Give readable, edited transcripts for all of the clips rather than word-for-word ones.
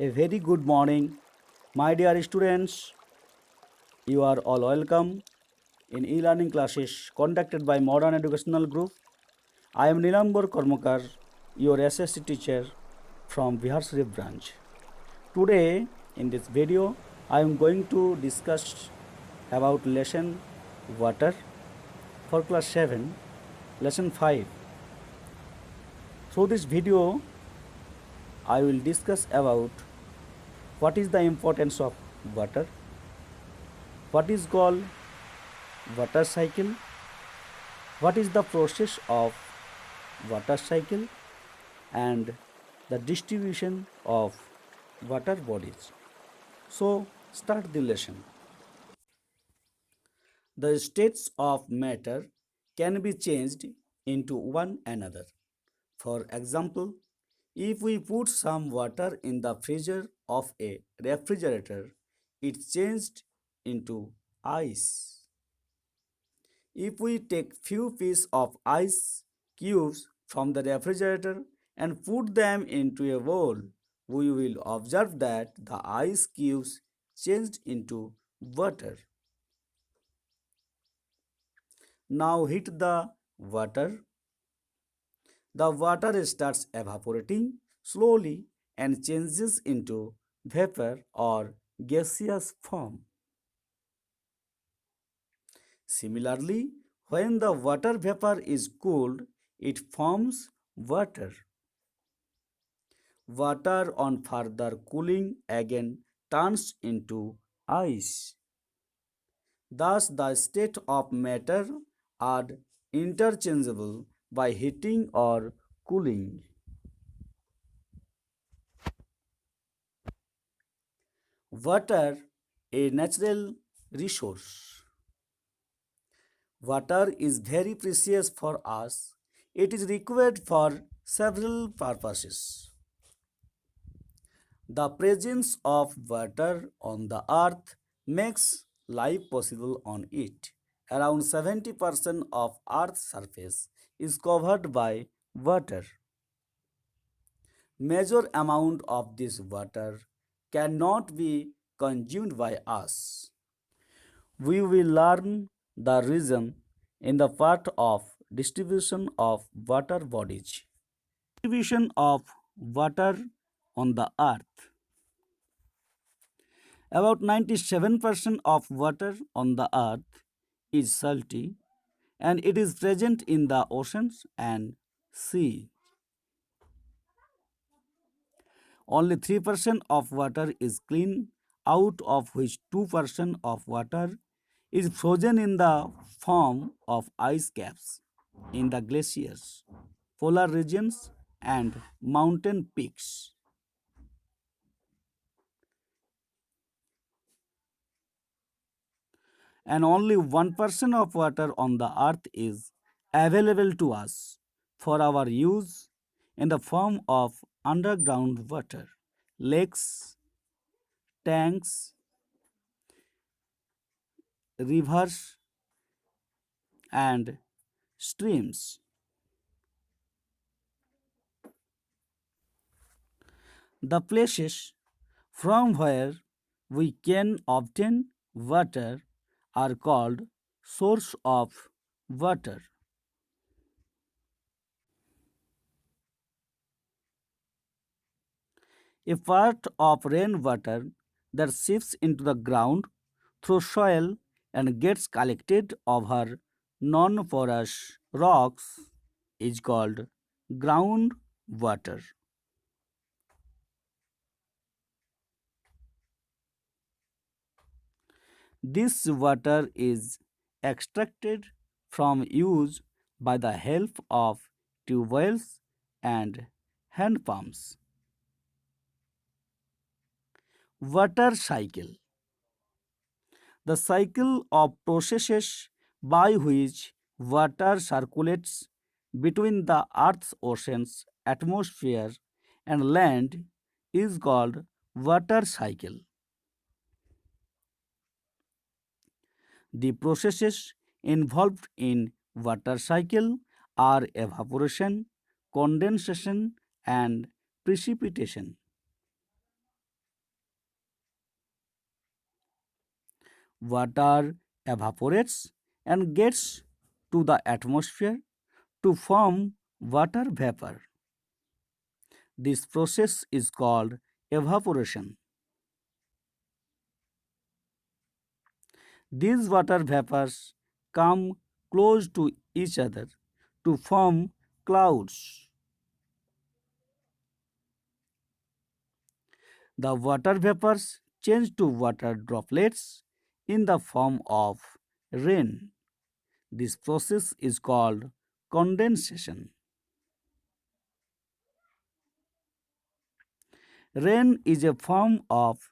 A very good morning, my dear students. You are all welcome in e-learning classes conducted by Modern Educational Group. I am Nilambar Karmakar, your SSC teacher from Bihar Sharif branch. Today, in this video, I am going to discuss about lesson water for class 7, lesson 5. Through this video, I will discuss about what is the importance of water, what is called water cycle, what is the process of water cycle, and the distribution of water bodies. So start the lesson. The states of matter can be changed into one another. For example, if we put some water in the freezer of a refrigerator, it's changed into ice. If we take few pieces of ice cubes from the refrigerator and put them into a bowl, we will observe that the ice cubes changed into water. Now heat the water. The water starts evaporating slowly and changes into vapor or gaseous form. Similarly, when the water vapor is cooled, it forms water. Water on further cooling again turns into ice. Thus, the state of matter are interchangeable by heating or cooling. Water, a natural resource. Water is very precious for us. It is required for several purposes. The presence of water on the earth makes life possible on it. Around 70% of earth's surface is covered by water. Major amount of this water cannot be consumed by us. We will learn the reason in the part of distribution of water bodies. Distribution of water on the earth. About 97% of water on the earth is salty and it is present in the oceans and sea. Only 3% of water is clean, out of which 2% of water is frozen in the form of ice caps in the glaciers, polar regions, and mountain peaks. And only 1% of water on the earth is available to us for our use in the form of underground water, lakes, tanks, rivers, and streams. The places from where we can obtain water are called source of water. A part of rainwater that sifts into the ground through soil and gets collected over non-porous rocks is called groundwater. This water is extracted from use by the help of tube wells and hand pumps. Water cycle. The cycle of processes by which water circulates between the Earth's oceans, atmosphere, and land is called water cycle. The processes involved in water cycle are evaporation, condensation, and precipitation. water evaporates and gets to the atmosphere to form water vapor. This process is called evaporation. These water vapors come close to each other to form clouds. The water vapors change to water droplets in the form of rain. This process is called condensation. Rain is a form of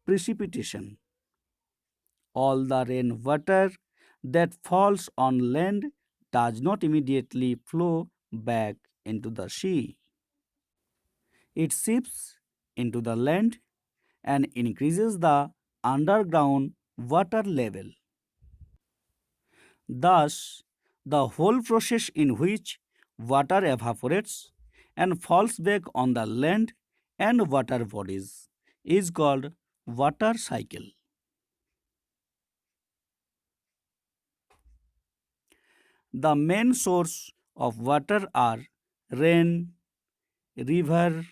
precipitation. All the rainwater that falls on land does not immediately flow back into the sea. It seeps into the land and increases the underground water level. Thus, the whole process in which water evaporates and falls back on the land and water bodies is called water cycle. The main source of water are rain, river,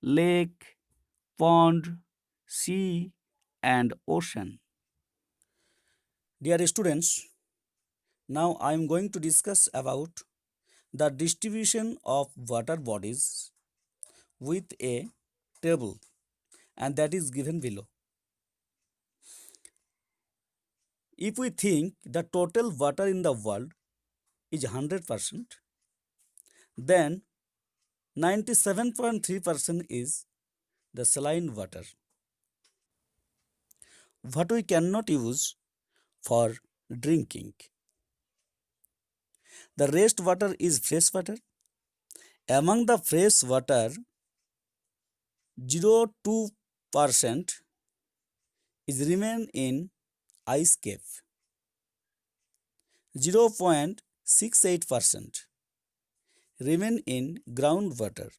lake, pond, sea, and ocean. Dear students, now I am going to discuss about the distribution of water bodies with a table, and that is given below. If we think the total water in the world is 100%, then 97.3% is the saline water, what we cannot use for drinking. The rest water is fresh water. Among the fresh water, 0.2% is remain in ice cave. 0.68% remain in groundwater.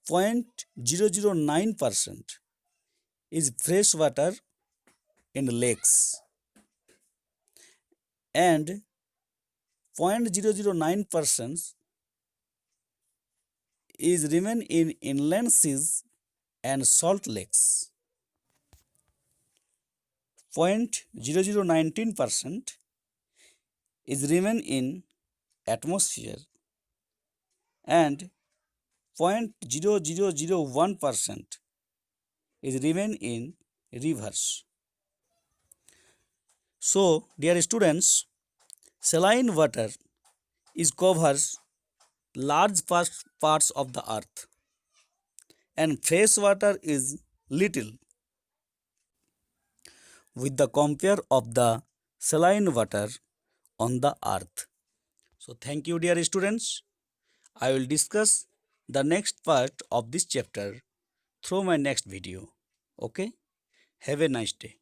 0.009% is fresh water in lakes, and 0.009% is remain in inland seas and salt lakes. 0.0019% is remain in atmosphere, and 0.0001% is remain in rivers. So, dear students, saline water is covers large parts of the earth, and fresh water is little with the compare of the saline water on the earth. So thank you, dear students. I will discuss the next part of this chapter through my next video. Okay, have a nice day.